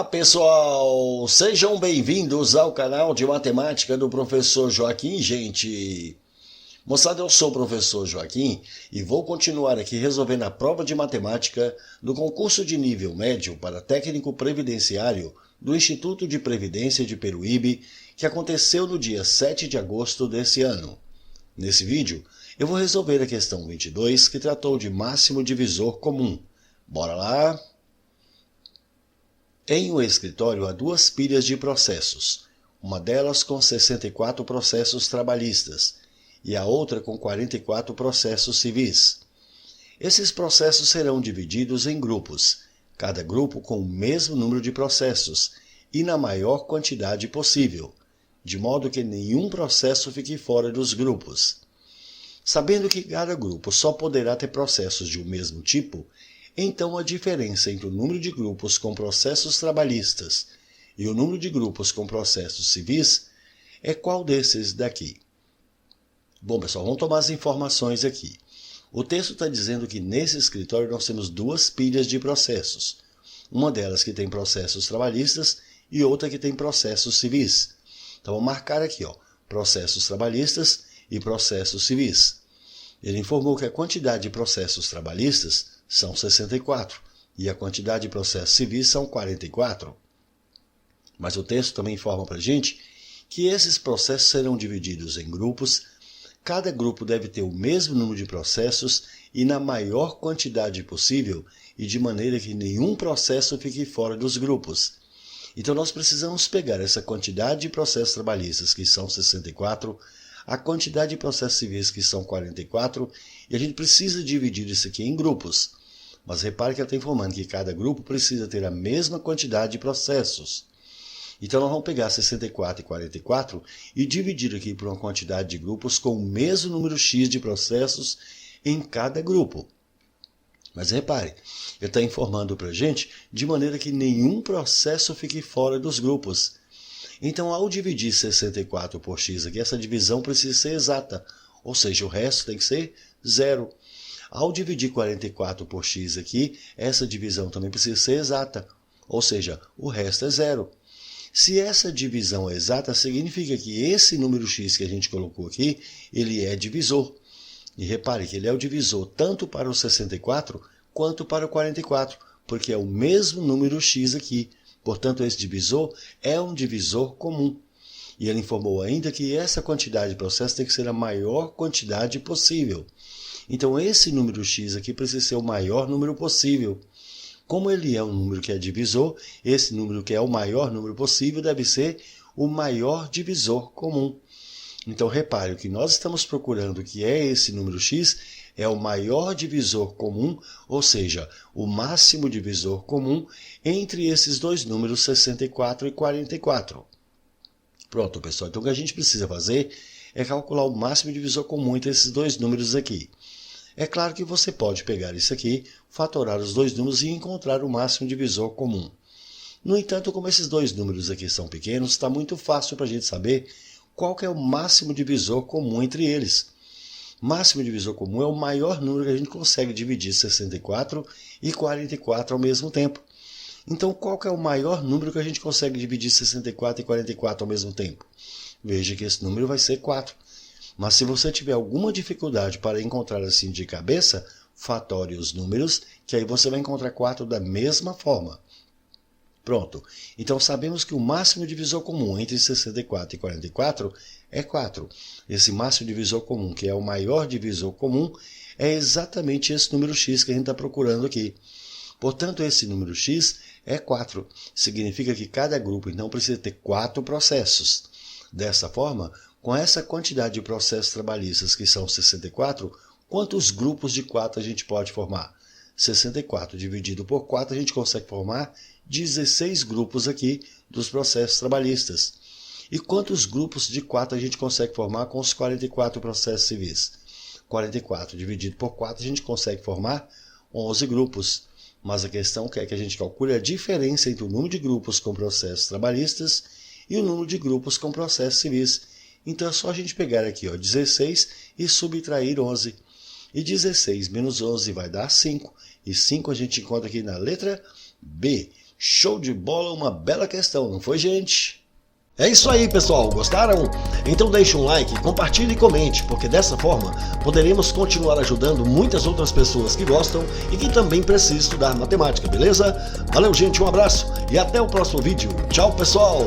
Olá pessoal, sejam bem-vindos ao canal de matemática do professor Joaquim, gente. Moçada, eu sou o professor Joaquim e vou continuar aqui resolvendo a prova de matemática do concurso de nível médio para técnico previdenciário do Instituto de Previdência de Peruíbe, que aconteceu no dia 7 de agosto desse ano. Nesse vídeo, eu vou resolver a questão 22, que tratou de máximo divisor comum. Bora lá? Em um escritório há duas pilhas de processos, uma delas com 64 processos trabalhistas e a outra com 44 processos civis. Esses processos serão divididos em grupos, cada grupo com o mesmo número de processos e na maior quantidade possível, de modo que nenhum processo fique fora dos grupos. Sabendo que cada grupo só poderá ter processos de um mesmo tipo, então a diferença entre o número de grupos com processos trabalhistas e o número de grupos com processos civis é qual desses daqui? Bom, pessoal, vamos tomar as informações aqui. O texto está dizendo que nesse escritório nós temos duas pilhas de processos. Uma delas que tem processos trabalhistas e outra que tem processos civis. Então, vou marcar aqui, processos trabalhistas e processos civis. Ele informou que a quantidade de processos trabalhistas são 64 e a quantidade de processos civis são 44. Mas o texto também informa para a gente que esses processos serão divididos em grupos, cada grupo deve ter o mesmo número de processos e na maior quantidade possível e de maneira que nenhum processo fique fora dos grupos. Então nós precisamos pegar essa quantidade de processos trabalhistas, que são 64, a quantidade de processos civis, que são 44, e a gente precisa dividir isso aqui em grupos. Mas repare que ela está informando que cada grupo precisa ter a mesma quantidade de processos. Então nós vamos pegar 64 e 44 e dividir aqui por uma quantidade de grupos com o mesmo número X de processos em cada grupo. Mas repare, ele está informando para a gente de maneira que nenhum processo fique fora dos grupos. Então, ao dividir 64 por x aqui, essa divisão precisa ser exata, ou seja, o resto tem que ser zero. Ao dividir 44 por x aqui, essa divisão também precisa ser exata, ou seja, o resto é zero. Se essa divisão é exata, significa que esse número x que a gente colocou aqui, ele é divisor. E repare que ele é o divisor tanto para o 64 quanto para o 44, porque é o mesmo número x aqui. Portanto, esse divisor é um divisor comum. E ele informou ainda que essa quantidade de processos tem que ser a maior quantidade possível. Então, esse número x aqui precisa ser o maior número possível. Como ele é um número que é divisor, esse número que é o maior número possível deve ser o maior divisor comum. Então, repare, o que nós estamos procurando, que é esse número x, é o maior divisor comum, ou seja, o máximo divisor comum entre esses dois números 64 e 44. Pronto, pessoal. Então, o que a gente precisa fazer é calcular o máximo divisor comum entre esses dois números aqui. É claro que você pode pegar isso aqui, fatorar os dois números e encontrar o máximo divisor comum. No entanto, como esses dois números aqui são pequenos, está muito fácil para a gente saber qual que é o máximo divisor comum entre eles. Máximo divisor comum é o maior número que a gente consegue dividir 64 e 44 ao mesmo tempo. Então, qual que é o maior número que a gente consegue dividir 64 e 44 ao mesmo tempo? Veja que esse número vai ser 4. Mas se você tiver alguma dificuldade para encontrar assim de cabeça, fatore os números, que aí você vai encontrar 4 da mesma forma. Pronto. Então, sabemos que o máximo divisor comum entre 64 e 44 é 4. Esse máximo divisor comum, que é o maior divisor comum, é exatamente esse número x que a gente está procurando aqui. Portanto, esse número x é 4. Significa que cada grupo, então, precisa ter 4 processos. Dessa forma, com essa quantidade de processos trabalhistas, que são 64, quantos grupos de 4 a gente pode formar? 64 dividido por 4, a gente consegue formar 16 grupos aqui dos processos trabalhistas. E quantos grupos de 4 a gente consegue formar com os 44 processos civis? 44 dividido por 4, a gente consegue formar 11 grupos. Mas a questão é que a gente calcule a diferença entre o número de grupos com processos trabalhistas e o número de grupos com processos civis. Então é só a gente pegar aqui 16 e subtrair 11. E 16 menos 11 vai dar 5. E 5 a gente encontra aqui na letra B. Show de bola, uma bela questão, não foi, gente? É isso aí, pessoal. Gostaram? Então deixe um like, compartilhe e comente, porque dessa forma poderemos continuar ajudando muitas outras pessoas que gostam e que também precisam estudar matemática, beleza? Valeu, gente, um abraço e até o próximo vídeo. Tchau, pessoal!